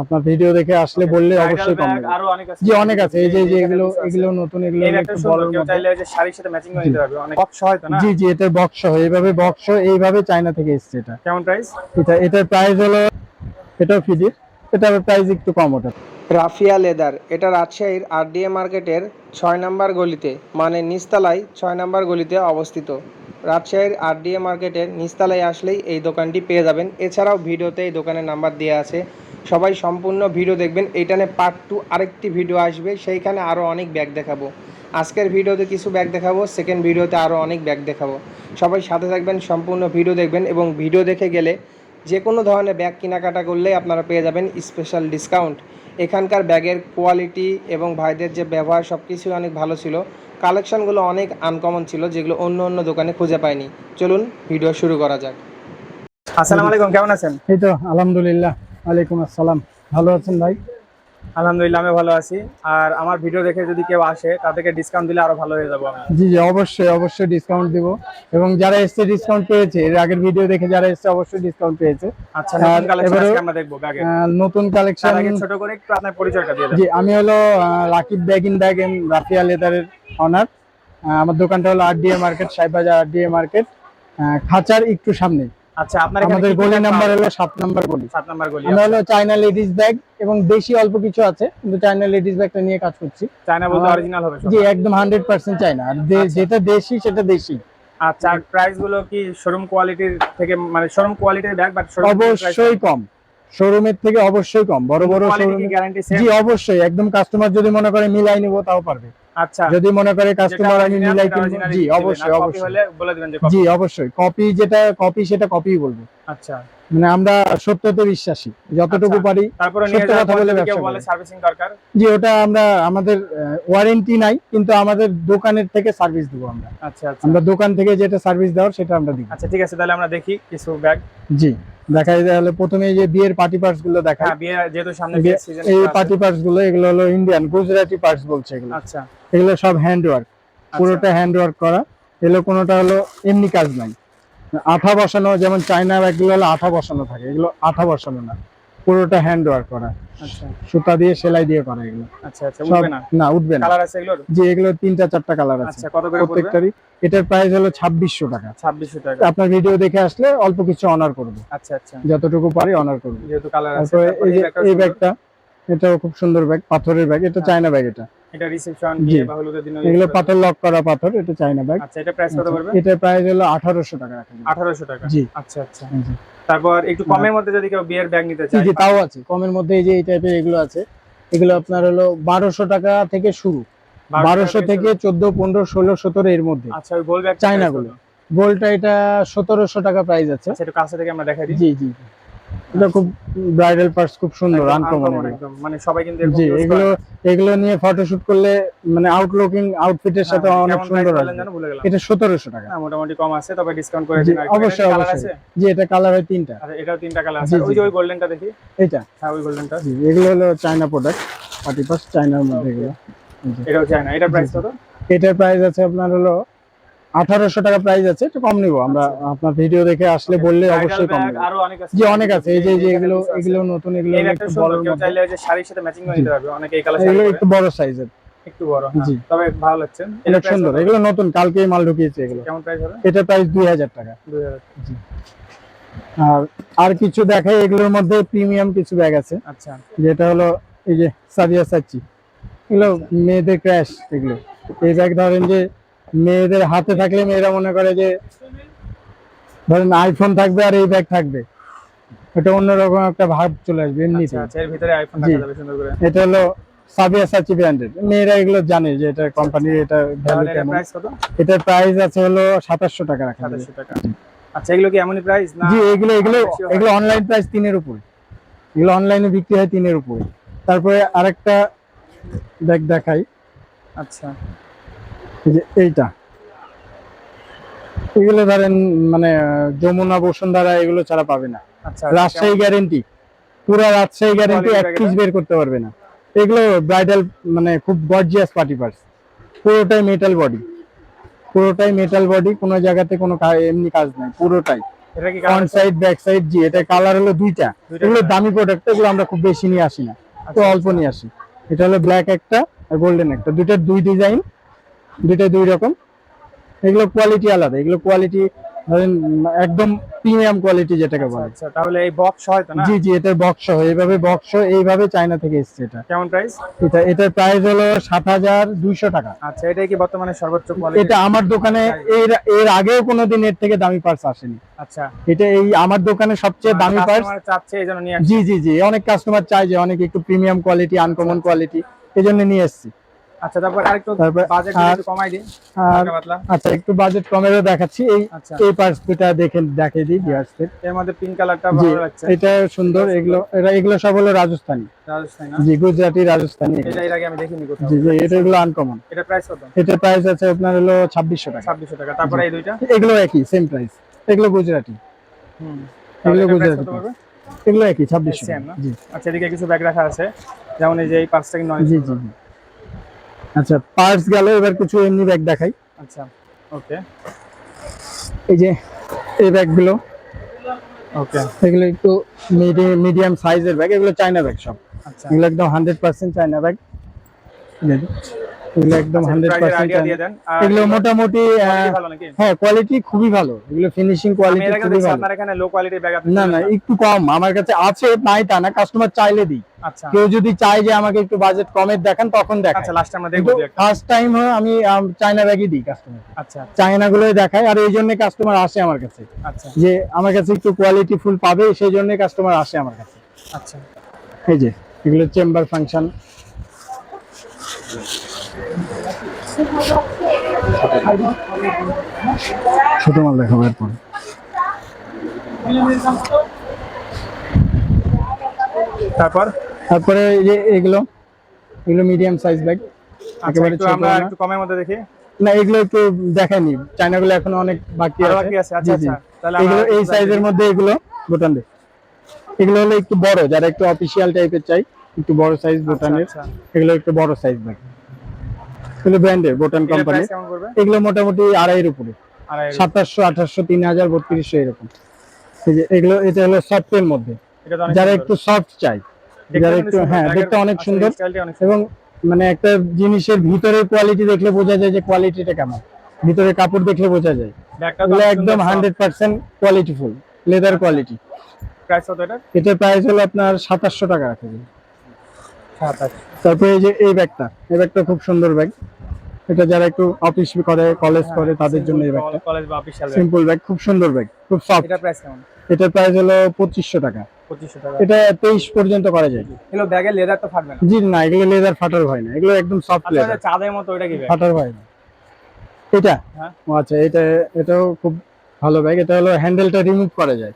আপনার ভিডিও দেখে আসলে বললে অবশ্যই কম নেব। আরো অনেক আছে। জি অনেক আছে, এই যে এগুলো নতুন, এগুলো একটু বড় কেউ চাইলে যে শাড়ির সাথে ম্যাচিং করে নিতে পারবে, অনেক বক্স হয় তো না? জি জি, এটা বক্স সহ, এইভাবে চায়না থেকে এসেছে। এটা কেমন প্রাইস? এটার প্রাইস হলো, এটাও ফিজির, এটার প্রাইস একটু কম। ওটা রাফিয়া লেদার, এটা রাজশাহীর আরডিএ মার্কেটের ৬ নম্বর গলিতে, মানে নিচতলায় ৬ নম্বর গলিতে অবস্থিত। রাজশাহীর আরডিএ মার্কেটের নিচতলায় আসলেই এই দোকানটি পেয়ে যাবেন। এছাড়াও ভিডিওতে এই দোকানের নাম্বার দেওয়া আছে, সবাই সম্পূর্ণ ভিডিও দেখবেন। এইখানে পার্ট 2 আরেকটি ভিডিও আসবে, সেইখানে আরও অনেক ব্যাগ দেখাবো। আজকের ভিডিওতে কিছু ব্যাগ দেখাবো, সেকেন্ড ভিডিওতে আরও অনেক ব্যাগ দেখাবো। সবাই সাথে থাকবেন, সম্পূর্ণ ভিডিও দেখবেন, এবং ভিডিও দেখে গেলে যে কোনো ধরনের ব্যাগ কেনাকাটা করলেই আপনারা পেয়ে যাবেন স্পেশাল ডিসকাউন্ট। এখানকার ব্যাগের কোয়ালিটি এবং ভাইদের যে ব্যবহার সব কিছুই অনেক ভালো ছিল। কালেকশনগুলো অনেক আনকমন ছিল, যেগুলো অন্য অন্য দোকানে খুঁজে পাইনি। চলুন ভিডিও শুরু করা যাক। আসসালামু আলাইকুম, কেমন আছেন? এই তো আলহামদুলিল্লাহ। ওয়ালাইকুম আসসালাম। ভালো আছেন ভাই? আলহামদুলিল্লাহ, আমি ভালো আছি। আর আমার ভিডিও দেখে যদি কেউ আসে তাদেরকে ডিসকাউন্ট দিলে আরো ভালো হয়ে যাবো আমি। জি জি, অবশ্যই ডিসকাউন্ট দিব। এবং যারা এসছে ডিসকাউন্ট পেয়েছে, এর আগের ভিডিও দেখে যারা এসছে অবশ্যই ডিসকাউন্ট পেয়েছে। আচ্ছা, নতুন কালেকশন আজকে আমরা দেখবো ব্যাগের। নতুন কালেকশন। তার আগে ছোট করে একটু আপনার পরিচয়টা দিয়ে দেন। জি, আমি হলো Rakib bag in bag and Rafia লেদারের অনার। আমার দোকানটা হলো RDA market, Sahebbazar RDA market, খাঁচার একটু সামনে। আচ্ছা, আপনার এখানে আমাদের কি গলি ব্যাগ নাম্বার পাওয়া হলো যায়? 7 নাম্বার গলি। 7 নাম্বার গলি। আমরা হলো চায়না লেডিস ব্যাগ এবং দেশি অল্প কিছু আছে, কিন্তু চায়না লেডিস ব্যাগটা নিয়ে কাজ করছি। চায়না বলতে অরিজিনাল হবে সব? জি, একদম 100% চায়না। আর যেটা দেশি সেটা দেশি। আচ্ছা, আর প্রাইস গুলো কি শোরুম কোয়ালিটির থেকে, মানে শোরুম কোয়ালিটির ব্যাগ বাট অবশ্যই কম, শোরুমের থেকে অবশ্যই কম। বড় কোয়ালিটি কি গ্যারান্টি সেম? জি অবশ্যই, একদম কাস্টমার যদি মনে করে মিলাই নিব তাও পারবে। আচ্ছা, যদি মনে করে কাস্টমার আমি মিলাই কিনব, জি অবশ্যই কপি হলে বলে দিবেন যে কপি। জি অবশ্যই, কপি যেটা কপি সেটা কপিই বলবো। আচ্ছা, মানে আমরা সত্যতে বিশ্বাসী, যতটুকু পারি তারপরে নিয়ে সত্য যাওয়ার কথা পর বলে যদি কেউ ব্যবসা বলে করি। সার্ভিসিং দরকার? জি, ওটা আমরা, আমাদের ওয়ারেন্টি নাই, কিন্তু আমাদের দোকানের থেকে সার্ভিস দিব আমরা। আচ্ছা আচ্ছা, আমরা দোকান থেকে যেটা সার্ভিস দেওয়ার সেটা আমরা দিব। আচ্ছা ঠিক আছে, তাহলে আমরা দেখি কিছু ব্যাগ। জি, দেখাই। তাহলে প্রথমে এই যে বিয়ের পার্টি পার্টস গুলো দেখাই। হ্যাঁ, বিয়ে যেহেতু সামনে বিয়ের সিজন। এই পার্টি পার্টস গুলো, এগুলো হলো ইন্ডিয়ান গুজরাটি পার্টস বলছে এগুলো। আচ্ছা, এগুলো সব হ্যান্ড ওয়ার্ক, পুরোটা হ্যান্ড ওয়ার্ক করা। এগুলো কোনোটা হলো এমনি কাজ নাই, আঠা বসানো। যেমন চায়না ব্যাগগুলো হলো আঠা বসানো থাকে, এগুলো আঠা বসানো না, পুরোটা হ্যান্ড ওয়ার্ক করা। আচ্ছা, সুতা দিয়ে সেলাই দিয়ে করা এগুলো। আচ্ছা আচ্ছা, উঠবে না? না, উঠবে না। কালার আছে এগুলোর? জি, এগুলো 3-4টা কালার আছে। আচ্ছা, কত করে পড়বে? প্রত্যেকটারই। এটার প্রাইস হলো 2600 টাকা। 2600 টাকা। আপনার ভিডিও দেখে আসলে অল্প কিছু অনার করব, আচ্ছা আচ্ছা, যতটুকু পারি অনার করব। যেহেতু কালার আছে। তারপরে তারপরে এই যে এই সুন্দর। ব্যাগটা, এটাও খুব সুন্দর ব্যাগ, পাথরের ব্যাগ। এটা চায়না ব্যাগ। এটা রিসেপশন জি। বিয়ে বা হলুদের দিনে এগুলো পাথর লক করা পাথর, এটা চায়না ব্যাগ। আচ্ছা, এটা প্রাইস কত পড়বে? এটার প্রাইস হলো 1800 টাকা রাখা যাবে। 1800 টাকা। জি। আচ্ছা আচ্ছা, জি তারপর একটু কমের মধ্যে যদি কেউ বিয়ের ব্যাগ নিতে চায়? জি, তাও আছে কমের মধ্যে। এই যে এই টাইপের এগুলো আছে, এগুলো আপনার হলো 1200 টাকা থেকে শুরু। 1200 থেকে 14, 15, 16, 17 এর মধ্যে। আচ্ছা, ওই গোল ব্যাগ চায়না গুলো। গোলটা এটা 1700 টাকা প্রাইস আছে। আচ্ছা, একটু কাছে থেকে আমরা দেখাই দিই। জি জি, এটা খুব ব্রাইডাল পার্টস, খুব সুন্দর আনকমন। একদম, মানে সবাই কিন্তু জি, এগুলো নিয়ে ফটোশুট করলে মানে আউটলুকিং আউটফিটের সাথে অনেক সুন্দর আসবে। ভুলে গেলাম। এটা 1700 টাকা। মোটামুটি কম আছে, তবে ডিসকাউন্ট করে জি দিন। অবশ্যই অবশ্যই। জি, এটা কালার হয় 3টা। আচ্ছা, এটাও 3টা কালার আছে। ওই যে ওই গোল্ডেনটা দেখি। এটা হ্যাঁ, ওই গোল্ডেনটা। জি, এগুলো হলো চায়না প্রোডাক্ট, পার্টি পার্টস চায়নার মধ্যে এগুলো। এটাও চায়না। এটা প্রাইস কত? এটার প্রাইস আছে আপনার হলো 1800 টাকা প্রাইস আছে। একটু কম নিব আমরা, আপনার ভিডিও দেখে আসলে বললে অবশ্যই কম নেব। আরো অনেক আছে। জি অনেক আছে, এই যে এগুলো নতুন, এগুলো একটু বড়। কেউ চাইলে যে শাড়ির সাথে ম্যাচিং করে নিতে পারবে, অনেকে এই কালার এগুলো একটু বড় সাইজের, একটু বড়। জি, তবে ভালো লাগছে। অনেক সুন্দর। এগুলো নতুন, কালকেই মাল ঢুকিয়েছে এগুলো। কেমন প্রাইস হবে? এটা প্রাইস 2000 টাকা। 2000। জি। আর কিছু দেখাই, এগুলোর মধ্যে প্রিমিয়াম কিছু ব্যাগ আছে। আচ্ছা, যেটা হলো এই যে সাদিয়া সাচ্চি, এগুলো মেয়েদের ক্র্যাশ। এগুলো এই ব্যাগ ধরেন যে মেয়েদের হাতে থাকলে মেয়েরা মনে করে যে ধরেন আইফোন থাকবে আর এই ব্যাগ থাকবে, এটা অন্যরকম একটা ভাব চলে আসবে এমনিতে। আচ্ছা, এর ভিতরে আইফোন রাখা যাবে সুন্দর করে। এটা হলো সাদিয়া সাচ্চি ব্র্যান্ডেড, মেয়েরা এগুলো জানে যে এটা কোম্পানির, এটা ভ্যালু এটার কেমন। প্রাইস কত? এটার প্রাইস আছে হলো 2700 টাকা রাখা যাবে। 2700 টাকা। আচ্ছা, এগুলো কি এমনই প্রাইস না? জি, এগুলো অনলাইন প্রাইস 3 এর উপরে। এগুলো অনলাইনে বিক্রি হয় 3 এর উপরে। তারপরে আরেকটা ব্যাগ দেখাই। আচ্ছা, এই যে এইটা, এগুলো ধরেন মানে যমুনা বসুন্ধরা এগুলো ছাড়া পাবে না। আচ্ছা, রাজশাহী গ্যারেন্টি, পুরো রাজশাহী গ্যারেন্টি, এক পিস বের করতে পারবে না। এগুলো ব্রাইডাল, মানে খুব গর্জিয়াস পার্টি পার্টস। পুরোটাই মেটাল বডি, কোনো জায়গাতে কোনো এমনি কাজ নাই, পুরোটাই এটা কি ফ্রন্ট সাইড ব্যাক সাইড, জি এটা কালার হলো দুইটা। এগুলো দামি প্রোডাক্ট, এগুলো আমরা খুব বেশি নিয়ে আসি না, তো অল্প নিয়ে আসি। এটা হলো ব্ল্যাক একটা আর গোল্ডেন একটা, দুইটার দুই ডিজাইন, দুইটা দুই রকম। এগুলো কোয়ালিটি আলাদা, এগুলো কোয়ালিটি ধরেন একদম প্রিমিয়াম কোয়ালিটি যেটাকে বলে। আচ্ছা তাহলে এই বক্স হয়তো না? জি জি, এটার বক্স এইভাবে বক্স এইভাবে চায়না থেকে এসেছে। এটা কেমন প্রাইস? এটার প্রাইস হলো ৭,২০০ টাকা। আচ্ছা এটাই কি বর্তমানে সর্বোচ্চ কোয়ালিটি? এটা আমার দোকানে এর আগেও কোনোদিন এর থেকে দামি পার্স আসেনি। আচ্ছা এটা এই আমার দোকানে সবচেয়ে দামি পার্স। কাস্টমার চাচ্ছে এইজন্য নিয়ে জি জি জি, অনেক কাস্টমার চায় যে অনেক একটু প্রিমিয়াম কোয়ালিটি, আনকমন কোয়ালিটি, এজন্য নিয়ে এসেছি। আচ্ছা তারপর আরেকটু তারপর বাজেট একটু কমাই দিন আর হালকা পাতলা। আচ্ছা একটু বাজেট কমেরও দেখাচ্ছি। আচ্ছা এই পার্স দুটা দেখিয়ে দিই ভিউয়ার্সদের। এর মধ্যে পিঙ্ক কালারটা জি ভালো লাগছে। এটা সুন্দর। এগুলো সব হলো রাজস্থানী, রাজস্থানী না? জি গুজরাটি রাজস্থানী। এটা এর আগে আমি দেখিনি কোথাও। জি জি, এগুলো আনকমন। এটা প্রাইস কত? এটার প্রাইস আছে আপনার হলো ২৬০০ টাকা। 2600 টাকা। তারপরে এই দুইটা এগুলো একই সেম প্রাইস, এগুলো গুজরাটি। এগুলো গুজরাটি, এগুলো একই ২৬০০ সেম টাকা। না? জি আচ্ছা এদিকে কিছু ব্যাগ রাখা আছে, যেমন এই যে এই পাঁচটা কিন্তু অনেক জি সুন্দর। জি। আচ্ছা পার্স গেল, এবার কিছু এমনি ব্যাগ দেখাই। আচ্ছা ওকে এই যে এই ব্যাগগুলো, ওকে এগুলো একটু মিডিয়াম সাইজের ব্যাগ, এগুলো চায়না ব্যাগ সব। আচ্ছা এগুলো একদম 100% চায়না ব্যাগ। এগুলো একদম আচ্ছা, 100% প্রাইসের আইডিয়া দিয়ে চায়না। দেন। আর এগুলো মোটামুটি quality ভালো নাকি? হ্যাঁ কোয়ালিটি খুবই ভালো, এগুলো ফিনিশিং আমি কোয়ালিটি এর আগে খুবই দেখছি ভালো। আপনার এখানে লো কোয়ালিটির ব্যাগ আছে। না না, একটু কম আমার কাছে আছে, নাই তা না, কাস্টমার চাইলে দিই। আচ্ছা কেউ যদি চায় যে আমাকে একটু বাজেট কমের দেখান তখন দেখাই। আচ্ছা লাস্ট আমরা দেখবো দুই একটা। ফার্স্ট টাইম আমি চায়না ব্যাগই দিই কাস্টমার, আচ্ছা চায়না গুলোই দেখাই। আর এই জন্য কাস্টমার আসে আমার কাছে, আচ্ছা যে আমার কাছে একটু কোয়ালিটি ফুল পাবে, সেই জন্য কাস্টমার আসে আমার কাছে। আচ্ছা এই যে এগুলো চেম্বার ফাংশন। ছোট মাল দেখাবো এরপর। তারপরে এই যে এগুলো মিডিয়াম সাইজ ব্যাগ, আচ্ছা একেবারে একটু ছোট আমরা না। একটু কমের মধ্যে দেখি। না এগুলো একটু দেখাইনি, চায়নাগুলো এখনো অনেক বাকি আরো আছে। বাকি আছে? আচ্ছা জি, জি। আচ্ছা তাহলে এগুলো আমরা এই সাইজের মধ্যে, এগুলো বোটান দে, এগুলো হলো একটু বড়, যারা একটু অফিসিয়াল টাইপের চাই, একটু বড় সাইজ বোটানের। আচ্ছা এগুলো একটু বড় সাইজ ব্যাগ, এগুলো ব্র্যান্ডের বোটান এর কোম্পানি। প্রাইস কেমন করবে? এগুলো মোটামুটি ২৫০ উপরে, আর ২৭০০, ২৮০০, ৩০০০, ৩২০০ এরকম। এই যে এগুলো, এটা হলো সফটের মধ্যে, এটা তো অনেক যারা সুন্দর। একটু সফট চাই, দেখতে যারা অনেক একটু সুন্দর, হ্যাঁ ব্যাগের দেখতে অনেক আসলে সুন্দর, স্টাইলটা অনেক সুন্দর। এবং মানে একটা জিনিসের ভিতরের কোয়ালিটি দেখলে বোঝা যায় যে কোয়ালিটিটা কেমন, ভিতরে কাপড় দেখলে বোঝা যায়। ব্যাগটা তো এগুলো অনেক একদম সুন্দর, 100% কোয়ালিটিফুল লেদার কোয়ালিটি। প্রাইস কত এটা? এটার প্রাইস হলো আপনার ২৭০০ টাকা রাখা যায়। 27 তারপরে এই যে এই ব্যাগটা খুব সুন্দর ব্যাগ, এটা যারা একটু অফিস করে, কলেজ করে, তাদের জন্য এই ব্যাগটা কলেজ বা অফিশিয়াল ব্যাগ। সিম্পল ব্যাগ, খুব সুন্দর ব্যাগ, খুব সফট। এটা প্রাইস কেমন? এটার প্রাইস হলো ২৫০০ টাকা। 2500 টাকা। এটা ২৩ পর্যন্ত করা যায়। এগুলো ব্যাগের লেদার তো ফাটবে না? জি না, এগুলো লেদার ফাটার ভয় না, এগুলো একদম সফট আচ্ছা লেদার, এটা চাঁদের মতো, এটা কি ব্যাগ? ফাটার ভয় না। এটা হ্যাঁ ও আচ্ছা, এটাও খুব ভালো ব্যাগ। এটা হলো হ্যান্ডেলটা রিমুভ করা যায়,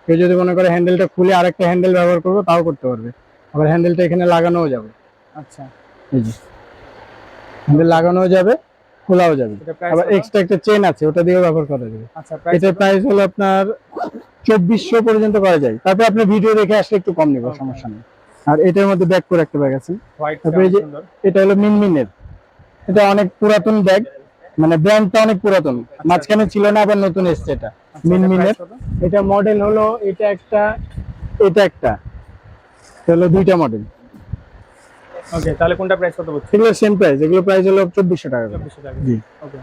কেউ যদি মনে করে হ্যান্ডেলটা খুলে আরেকটা হ্যান্ডেল ব্যবহার করবো তাও করতে পারবে। আবার হ্যান্ডেলটা এখানে লাগানোও যাবে, আচ্ছা এই যে হ্যান্ডেল লাগানোও যাবে, খোলাও যাবে। এটা প্রাইস আবার কত? এক্সট্রা একটা চেন আছে, ওটা দিয়েও ব্যবহার করা যাবে। আচ্ছা প্রাইস এটার প্রাইস হলো আপনার ২৪০০ পর্যন্ত করা যায়। তারপর আপনি ভিডিও দেখে আসলে একটু কম নেব, সমস্যা নেই। আর এটার মধ্যে ব্যাগ করে একটা ব্যাগ আছে, হোয়াইট তারপরে এই যে সুন্দর। এটা হলো মিনমিনের, এটা অনেক পুরাতন ব্যাগ, মানে ব্র্যান্ডটা অনেক পুরাতন, মাঝখানে ছিল না, আবার নতুন এসছে এটা আচ্ছা, এটা মিনমিনের। price কত? এটা মডেল হলো এটা একটা, এটা হলো দুইটা মডেল। ওকে তাহলে কোনটা প্রাইস কত বলছেন? এগুলো সেম প্রাইস, এগুলো প্রাইস হলো ২৪০০ টাকা করে। 2400 টাকা। জি। ওকে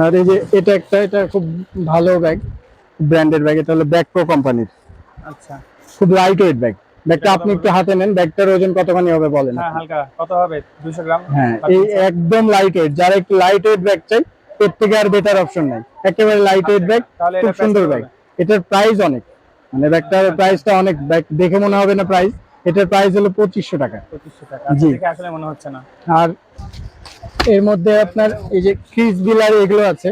আর এই যে এটা খুব ভালো ব্যাগ, ব্র্যান্ডেড ব্যাগ, এটা হলো ব্যাগ প্রো কোম্পানির, আচ্ছা খুব লাইট ওয়েট ব্যাগ। ব্যাগটা আপনি একটু হাতে নেন, ব্যাগটার ওজন কতখানি হবে বলেন? হ্যাঁ হালকা কত হবে? 200 গ্রাম? হ্যাঁ এই একদম লাইট ওয়েট, যারা একটু লাইট ওয়েট ব্যাগ চাই এর থেকে আর বেটার অপশন নাই, একেবারে লাইট ওয়েট ব্যাগ, তাহলে খুব এটা সুন্দর price ব্যাগ। কত? এটার প্রাইস অনেক, মানে ব্যাগটার প্রাইসটা অনেক, ব্যাগ দেখে মনে হবে না প্রাইস, এটার প্রাইস হলো ২৫০০ টাকা। 2500 টাকা। জি। আচ্ছা দেখে আসলে মনে হচ্ছে না। আর এর মধ্যে আপনার এই যে ক্রিস বিলার এগুলো আছে,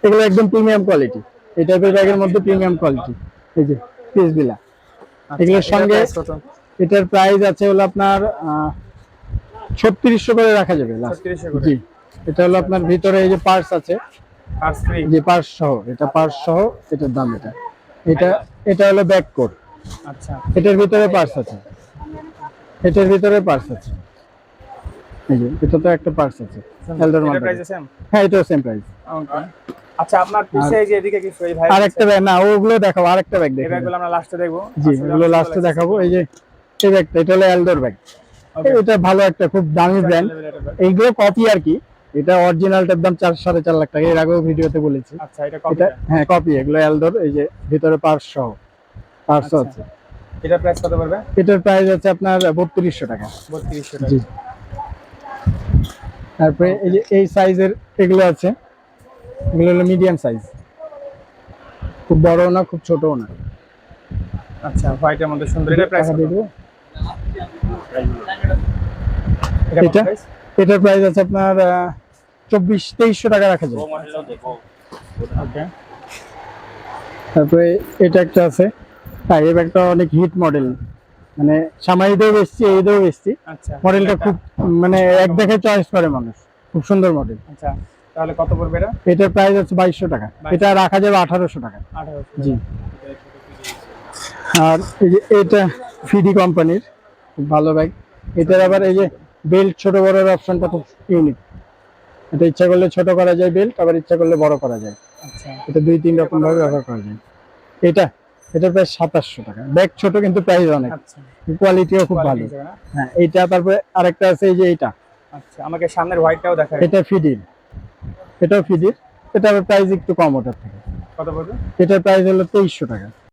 এগুলো একদম প্রিমিয়াম কোয়ালিটি, এই টাইপের ব্যাগের মধ্যে প্রিমিয়াম কোয়ালিটি। এই যে ক্রিস বিলা, আচ্ছা, এগুলোর এটার সঙ্গে price কত? এটার প্রাইস আছে হলো আপনার ৩৬০০ করে রাখা যাবে লাস্ট। 3600 করে। জি, এটা হলো আপনার ভিতরে এই যে পার্স আছে, আর ফ্রি? যে পার্স সহ, এটা পার্স সহ, এটার দাম এটা হলো ব্যাক কোড, আচ্ছা এটার ভিতরে পার্স আছে, এটার ভিতরে পার্স আছে, এই যে এটা তো একটা পার্স আছে এলডার এটা মডেল। Price same? হ্যাঁ এটাও সেম প্রাইস। ওকে আচ্ছা আপনার পিছে এই যে এদিকে কিছু এই ভাই আরেকটা ব্যাগ, না ওগুলো দেখাবো, আরেকটা ব্যাগ এই দেখো। ব্যাগগুলো আমরা লাস্টে দেখবো। জি, আসলে এগুলো আমার লাস্টে ভালো দেখাবো। লাগছে। এই যে এই ব্যাগটা, এটা হলো এলডোর ব্যাগ। Okay. এটা ভালো একটা খুব দামি ব্র্যান্ড। Level এর ব্যাগ। এইগুলো কপি আর কি, এটা অরিজিনালটার দাম 4-4.5 লাখ টাকা, এর আগেও ভিডিওতে বলেছি। আচ্ছা এটা এটা কপিটা। হ্যাঁ কপি, এগুলো এলডোর। এই যে ভিতরে পার্স সহ, পার্স আচ্ছা। আছে। এটার প্রাইস কত পড়বে? এটার প্রাইস আছে আপনার 3200 টাকা। 3200 টাকা। জি। তারপরে এই যে এই সাইজের এগুলো আছে, এগুলো হলো মিডিয়াম সাইজ, খুব বড়ও না খুব ছোটও না। আচ্ছা হোয়াইটের মধ্যে সুন্দর। এটার প্রাইস টাকা কত? দিয়ে দেবো। এটা কত এটা প্রাইস? এটার প্রাইস আছে আপনার 2400-2300 টাকা রাখা যায়। ওকে। তারপরে এটা একটা আছে, হ্যাঁ এই ব্যাগটা অনেক হিট মডেল, মানে সামাইদেও বেচছি, এইদেও বেচছি। আচ্ছা মডেলটা খুব মানে এক দেখে চয়েস করে মানুষ, খুব সুন্দর মডেল। আচ্ছা তাহলে কত পড়বে এটা? এটার প্রাইস আছে 2200 টাকা, এটা রাখা যাবে 1800 টাকা। 1800। জি। আর এই যে এটা ফিডি কোম্পানির খুব ভালো ব্যাগ। এটার আবার এই যে বেল্ট ছোট বড়ের অপশনটা খুব ইউনিক। এটা ইচ্ছা করলে ছোট করা যায় বেল্ট, আবার ইচ্ছা করলে বড় করা যায়। আচ্ছা এটা 2-3 রকম ভাবে ব্যবহার করা যায়। এটার প্রাইস 2700 টাকা। ব্যাগ ছোট কিন্তু প্রাইস অনেক, আচ্ছা কোয়ালিটিও খুব ভালো। Quality হিসেবে না? হ্যাঁ এইটা। তারপরে আরেকটা আছে এই যে এইটা, আচ্ছা আমাকে সামনের হোয়াইটটাও দেখায়। এটা ফিডির, এটাও ফিডির। এটার প্রাইস একটু কম ওটার থেকে। কত পড়বে? এটার প্রাইস হলো 2300 টাকা।